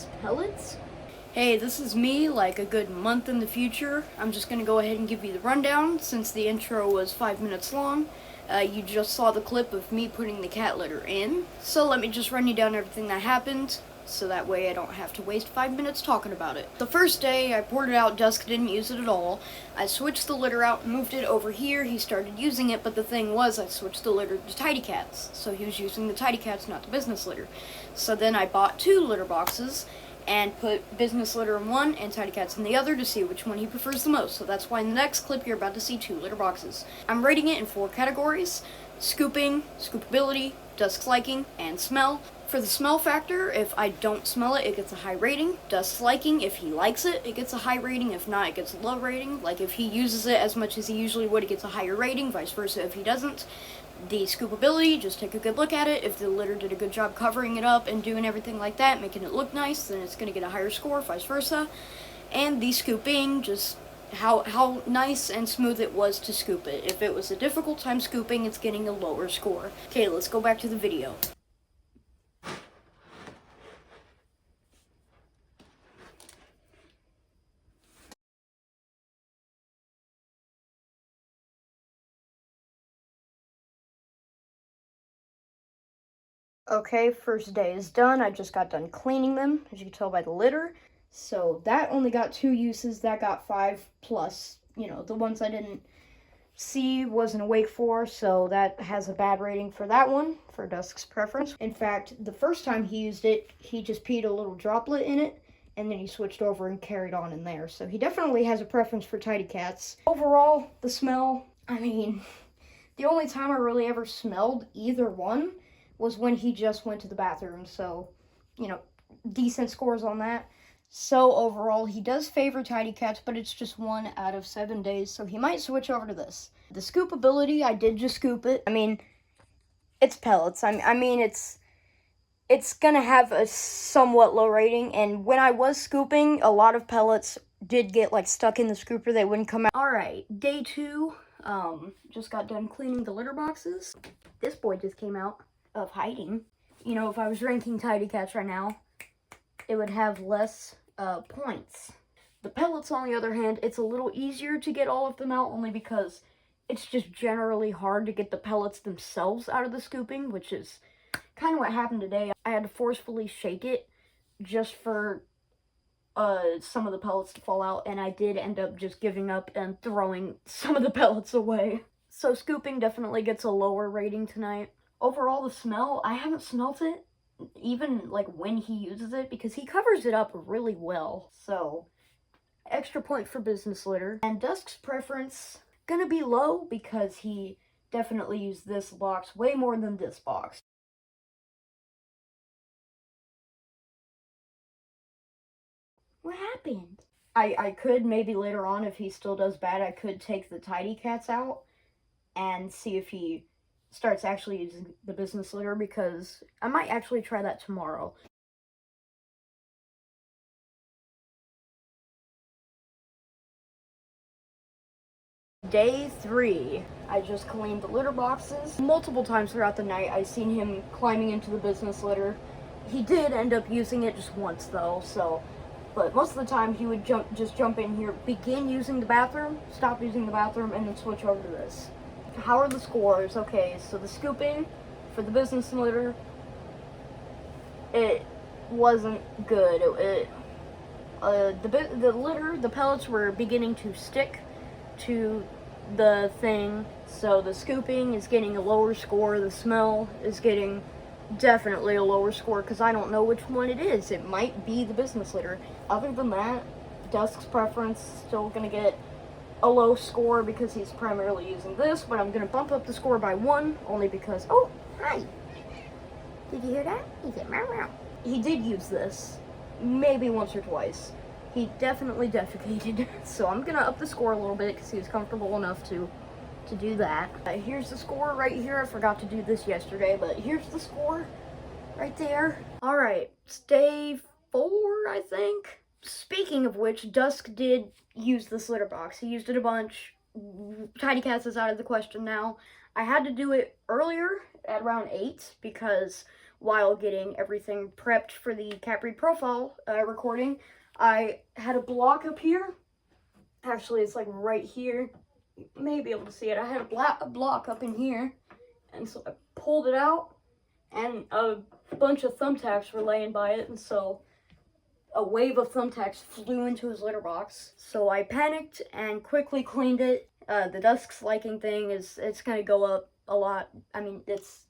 these pellets. Hey, this is me, like a good month in the future. I'm just gonna go ahead and give you the rundown since the intro was 5 minutes long. You just saw the clip of me putting the cat litter in. So let me just run you down everything that happened, so that way I don't have to waste 5 minutes talking about it. The first day, I poured it out, Dusk didn't use it at all. I switched the litter out, moved it over here, he started using it, but the thing was I switched the litter to Tidy Cats. So he was using the Tidy Cats, not the business litter. So then I bought 2 litter boxes, and put business litter in one and Tidy Cats in the other to see which one he prefers the most. So that's why in the next clip you're about to see 2 litter boxes. I'm rating it in 4 categories: scooping, scoopability, Dusk's liking, and smell. For the smell factor, if I don't smell it, it gets a high rating. Dusk's liking, if he likes it, it gets a high rating. If not, it gets a low rating. Like if he uses it as much as he usually would, it gets a higher rating, vice versa if he doesn't. The scoopability, just take a good look at it. If the litter did a good job covering it up and doing everything like that, making it look nice, then it's going to get a higher score, vice versa. And the scooping, just how nice and smooth it was to scoop it. If it was a difficult time scooping, it's getting a lower score. Okay, let's go back to the video. Okay, first day is done. I just got done cleaning them, as you can tell by the litter. So that only got 2 uses. That got 5 plus, the ones I didn't see, wasn't awake for, so that has a bad rating for that one, for Dusk's preference. In fact, the first time he used it, he just peed a little droplet in it, and then he switched over and carried on in there. So he definitely has a preference for Tidy Cats. Overall, the smell, the only time I really ever smelled either one was when he just went to the bathroom, so, decent scores on that. So overall, he does favor Tidy Cats, but it's just 1 out of 7 days, so he might switch over to this. The scoopability, I did just scoop it. It's pellets. It's gonna have a somewhat low rating, and when I was scooping, a lot of pellets did get, stuck in the scooper. They wouldn't come out. Alright, day 2, just got done cleaning the litter boxes. This boy just came out of hiding. If I was ranking Tidy Cats right now, it would have less points. The pellets, on the other hand, it's a little easier to get all of them out, only because it's just generally hard to get the pellets themselves out of the scooping, which is kind of what happened today. I had to forcefully shake it just for some of the pellets to fall out, and I did end up just giving up and throwing some of the pellets away. So scooping definitely gets a lower rating tonight. Overall, the smell, I haven't smelt it, even when he uses it, because he covers it up really well. So, extra point for business litter. And Dusk's preference, gonna be low, because he definitely used this box way more than this box. What happened? I could, maybe later on, if he still does bad, I could take the Tidy Cats out and see if he starts actually using the business litter, because I might actually try that tomorrow. Day 3, I just cleaned the litter boxes. Multiple times throughout the night, I've seen him climbing into the business litter. He did end up using it just once though, but most of the time he would just jump in here, begin using the bathroom, stop using the bathroom, and then switch over to this. How are the scores? Okay, so the scooping for the business litter, it wasn't good. The litter, the pellets were beginning to stick to the thing, so the scooping is getting a lower score. The smell is getting definitely a lower score, because I don't know which one it is. It might be the business litter. Other than that, Dusk's preference is still gonna get a low score because he's primarily using this, but I'm gonna bump up the score by 1, only because, oh, hi! Did you hear that? He said meow meow. He did use this, maybe once or twice. He definitely defecated, so I'm gonna up the score a little bit because he was comfortable enough to do that. Here's the score right here. I forgot to do this yesterday, but here's the score right there. Alright, it's day 4, I think. Speaking of which, Dusk did use this litter box. He used it a bunch. Tidy Cats is out of the question now. I had to do it earlier at around 8 because while getting everything prepped for the Capri profile recording. I had a block up here. Actually, it's like right here. You may be able to see it. I had a block up in here, and so I pulled it out, and a bunch of thumbtacks were laying by it, and so a wave of thumbtacks flew into his litter box. So I panicked and quickly cleaned it. The dust liking thing it's gonna go up a lot. I mean, it's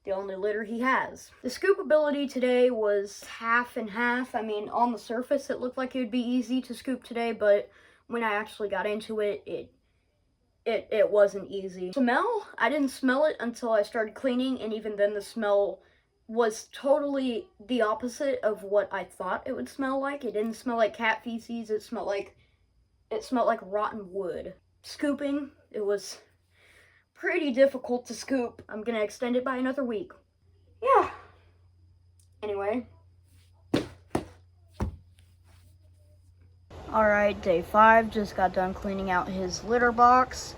the only litter he has. The scoopability today was half and half. I mean, on the surface it looked like it would be easy to scoop today, but when I actually got into it, it wasn't easy. Smell, I didn't smell it until I started cleaning, and even then the smell was totally the opposite of what I thought it would smell like. It didn't smell like cat feces, it smelled like rotten wood. Scooping, it was pretty difficult to scoop. I'm gonna extend it by another week. Yeah. Anyway. Alright, day 5, just got done cleaning out his litter box.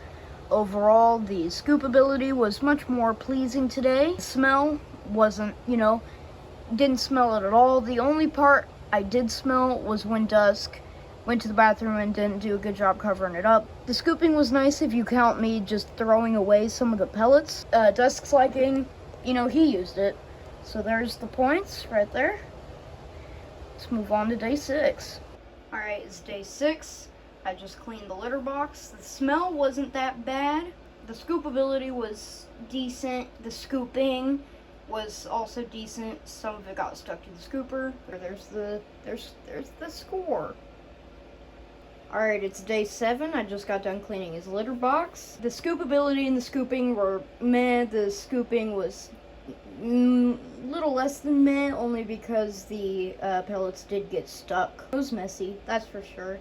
Overall, the scoopability was much more pleasing today. The smell wasn't, didn't smell it at all. The only part I did smell was when Dusk went to the bathroom and didn't do a good job covering it up. The scooping was nice if you count me just throwing away some of the pellets. Dusk's liking, he used it. So there's the points right there. Let's move on to day 6. Alright, it's day 6. I just cleaned the litter box. The smell wasn't that bad. The scoopability was decent. The scooping was also decent. Some of it got stuck to the scooper. There's the score. Alright, it's day 7. I just got done cleaning his litter box. The scoopability and the scooping were meh. The scooping was little less than meh, only because the pellets did get stuck. It was messy, that's for sure.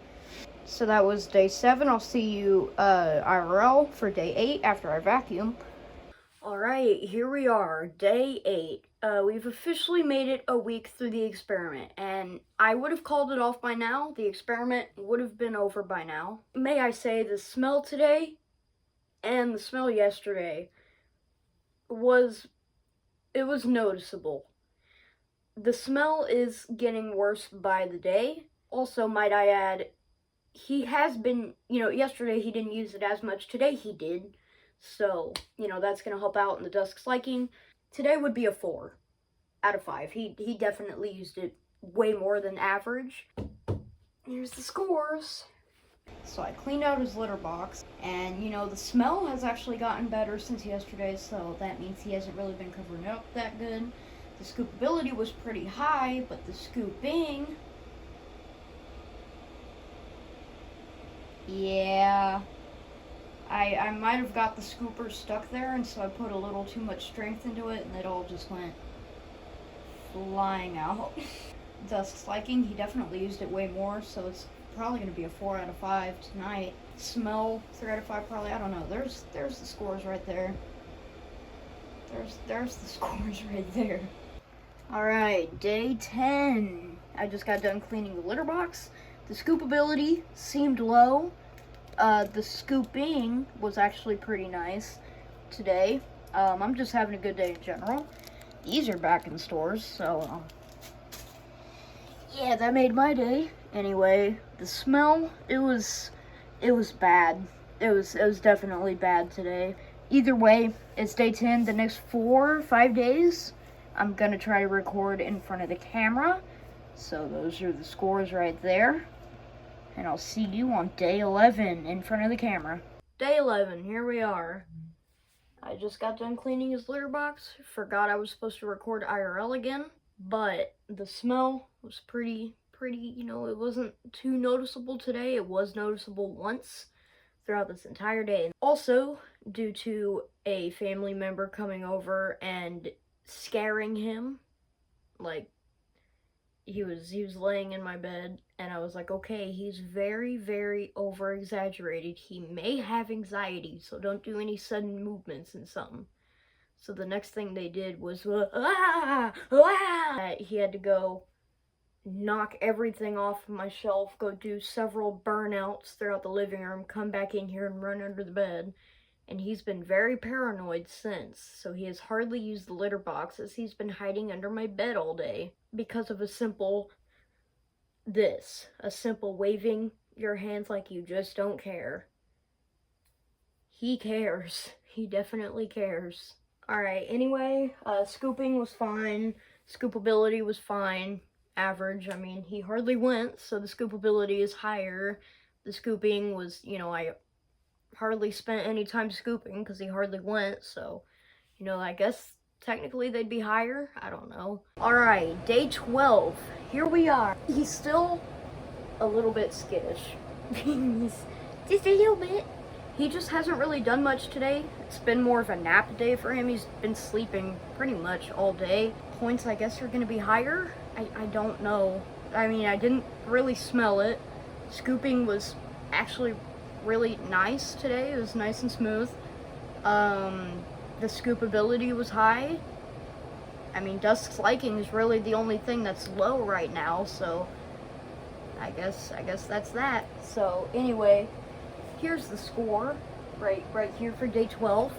So that was day 7. I'll see you IRL for day 8 after I vacuum. Alright, here we are, day 8. We've officially made it a week through the experiment, and I would have called it off by now. The experiment would have been over by now. May I say, the smell today and the smell yesterday was noticeable. The smell is getting worse by the day. Also, might I add, he has been, yesterday he didn't use it as much. Today he did. So, that's going to help out in the Dusk's liking. Today would be a 4 out of 5. He definitely used it way more than average. Here's the scores. So I cleaned out his litter box, and the smell has actually gotten better since yesterday, so that means he hasn't really been covering it up that good. The scoopability was pretty high, but the scooping, yeah, I might have got the scooper stuck there, and so I put a little too much strength into it, and it all just went flying out. Dusk's liking, he definitely used it way more, so it's probably going to be a 4 out of 5 tonight. Smell, 3 out of 5 probably, I don't know. There's the scores right there. There's the scores right there. Alright, day 10. I just got done cleaning the litter box. The scoopability seemed low. The scooping was actually pretty nice today. I'm just having a good day in general. These are back in stores, so yeah, that made my day. Anyway, the smell, it was bad. It was definitely bad today. Either way, it's day 10. The next 4 or 5 days, I'm gonna try to record in front of the camera. So those are the scores right there. And I'll see you on day 11 in front of the camera. Day 11, here we are. I just got done cleaning his litter box. Forgot I was supposed to record IRL again. But the smell was pretty, it wasn't too noticeable today. It was noticeable once throughout this entire day. Also, due to a family member coming over and scaring him, like, he was laying in my bed, and I was like, okay, he's very, very over-exaggerated. He may have anxiety, so don't do any sudden movements and something. So the next thing they did was, he had to go knock everything off my shelf, go do several burnouts throughout the living room, come back in here and run under the bed. and he's been very paranoid since, so he has hardly used the litter box as he's been hiding under my bed all day because of a simple waving your hands like you just don't care. He cares. He definitely cares. Alright, anyway, scooping was fine. Scoopability was fine. Average. I mean, he hardly went, so the scoopability is higher. The scooping was, I hardly spent any time scooping because he hardly went, so, I guess technically they'd be higher. I don't know. Alright, day 12. Here we are. He's still a little bit skittish. He's just a little bit. He just hasn't really done much today. It's been more of a nap day for him. He's been sleeping pretty much all day. Points, I guess, are going to be higher. I don't know. I mean, I didn't really smell it. Scooping was actually really nice today. It was nice and smooth. The scoopability was high. I mean, Dusk's liking is really the only thing that's low right now, so I guess that's that. So anyway, here's the score right here for day 12.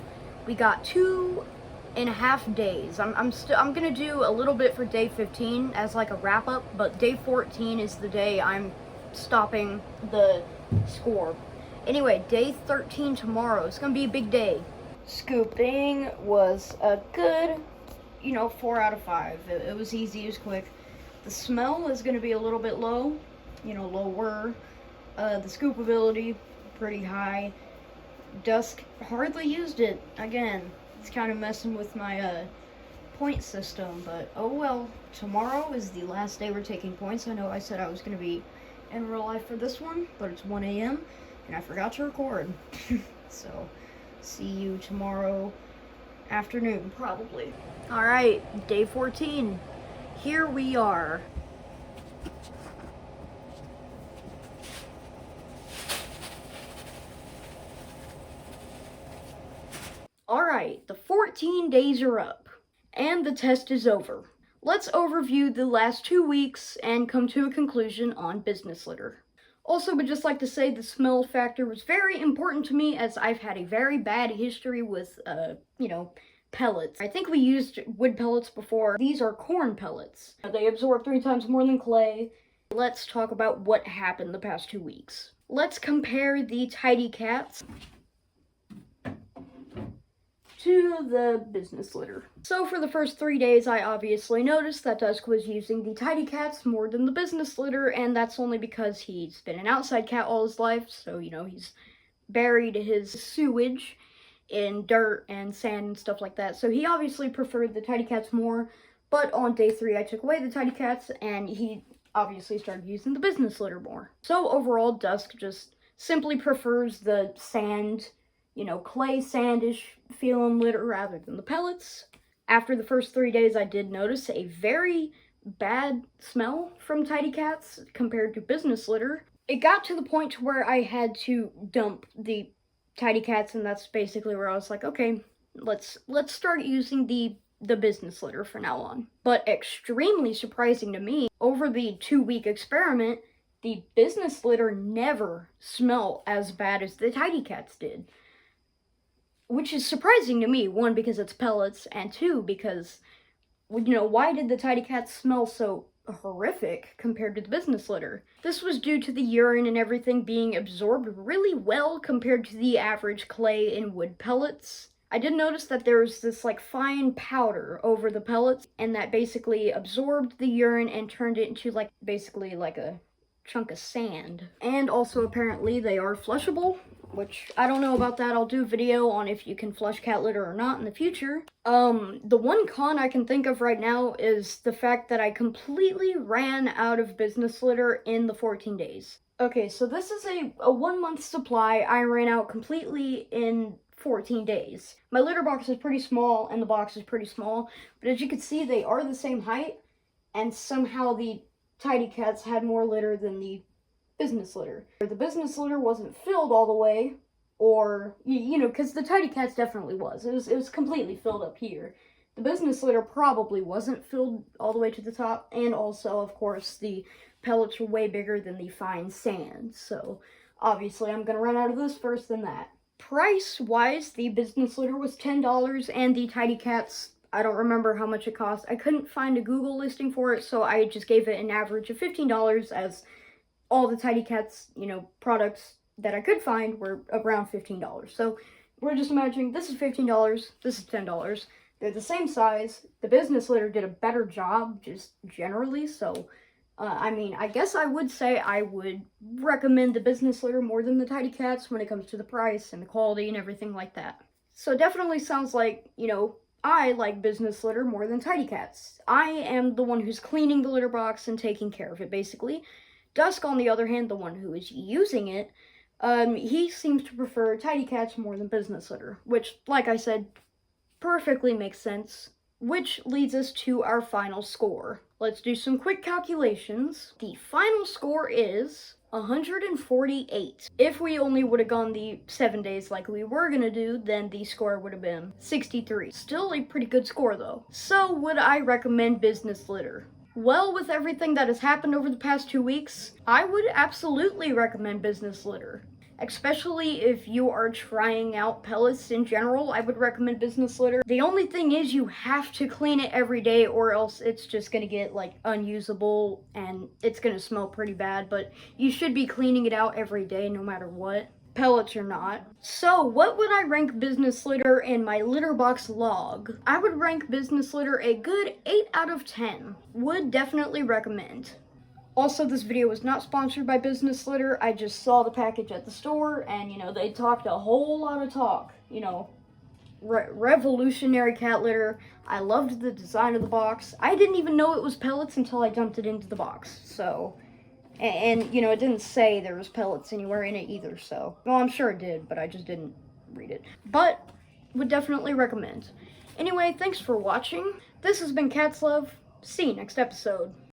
We got 2.5 days. I'm gonna do a little bit for day 15 as like a wrap up, but day 14 is the day I'm stopping the score. Anyway, day 13 tomorrow. It's gonna be a big day. Scooping was a good, 4 out of 5. It was easy, it was quick. The smell is gonna be a little bit low, lower. The scoopability, pretty high. Dusk hardly used it. Again, it's kind of messing with my point system, but oh well. Tomorrow is the last day we're taking points. I know I said I was going to be in real life for this one, but it's 1 a.m. and I forgot to record. So, see you tomorrow afternoon, probably. Alright, day 14. Here we are. Alright, the 14 days are up, and the test is over. Let's overview the last 2 weeks and come to a conclusion on business litter. Also, would just like to say the smell factor was very important to me as I've had a very bad history with, pellets. I think we used wood pellets before. These are corn pellets. They absorb 3 times more than clay. Let's talk about what happened the past 2 weeks. Let's compare the Tidy Cats to the business litter. So for the first 3 days, I obviously noticed that Dusk was using the Tidy Cats more than the business litter, and that's only because he's been an outside cat all his life, so, he's buried his sewage in dirt and sand and stuff like that, so he obviously preferred the Tidy Cats more, but on day 3, I took away the Tidy Cats, and he obviously started using the business litter more. So overall, Dusk just simply prefers the sand, clay sandish feeling litter rather than the pellets. After the first 3 days, I did notice a very bad smell from Tidy Cats compared to business litter. It got to the point where I had to dump the Tidy Cats, and that's basically where I was like, okay, let's start using the business litter from now on. But extremely surprising to me, over the 2-week experiment, the business litter never smelled as bad as the Tidy Cats did. Which is surprising to me, 1, because it's pellets, and 2, because, why did the Tidy Cats smell so horrific compared to the business litter? This was due to the urine and everything being absorbed really well compared to the average clay and wood pellets. I did notice that there was this, fine powder over the pellets, and that basically absorbed the urine and turned it into, basically a chunk of sand. And also, apparently, they are flushable, which I don't know about that. I'll do a video on if you can flush cat litter or not in the future. The one con I can think of right now is the fact that I completely ran out of business litter in the 14 days. Okay, so this is a 1-month supply. I ran out completely in 14 days. My litter box is pretty small, and the box is pretty small, but as you can see, they are the same height, and somehow the Tidy Cats had more litter than the business litter. The business litter wasn't filled all the way, or, because the Tidy Cats definitely was. It was completely filled up here. The business litter probably wasn't filled all the way to the top, and also, of course, the pellets were way bigger than the fine sand, so obviously I'm gonna run out of this first than that. Price-wise, the business litter was $10, and the Tidy Cats, I don't remember how much it cost. I couldn't find a Google listing for it, so I just gave it an average of $15, as all the Tidy Cats, products that I could find were around $15. So we're just imagining this is $15, this is $10. They're the same size. The business litter did a better job, just generally, so I guess I would say I would recommend the business litter more than the Tidy Cats when it comes to the price and the quality and everything like that. So it definitely sounds like, I like business litter more than Tidy Cats. I am the one who's cleaning the litter box and taking care of it, basically. Dusk, on the other hand, the one who is using it, he seems to prefer Tidy Cats more than business litter, which, like I said, perfectly makes sense. Which leads us to our final score. Let's do some quick calculations. The final score is 148. If we only would have gone the 7 days like we were gonna do, then the score would have been 63. Still a pretty good score though. So would I recommend business litter? Well, with everything that has happened over the past 2 weeks, I would absolutely recommend business litter. Especially if you are trying out pellets in general, I would recommend business litter. The only thing is you have to clean it every day, or else it's just gonna get unusable and it's gonna smell pretty bad, but you should be cleaning it out every day no matter what, pellets or not. So what would I rank business litter in my litter box log? I would rank business litter a good 8 out of 10. Would definitely recommend. Also, this video was not sponsored by Business Litter. I just saw the package at the store, and, they talked a whole lot of talk. Revolutionary cat litter. I loved the design of the box. I didn't even know it was pellets until I dumped it into the box, so... And it didn't say there was pellets anywhere in it either, so... Well, I'm sure it did, but I just didn't read it. But, would definitely recommend. Anyway, thanks for watching. This has been Cat's Love. See you next episode.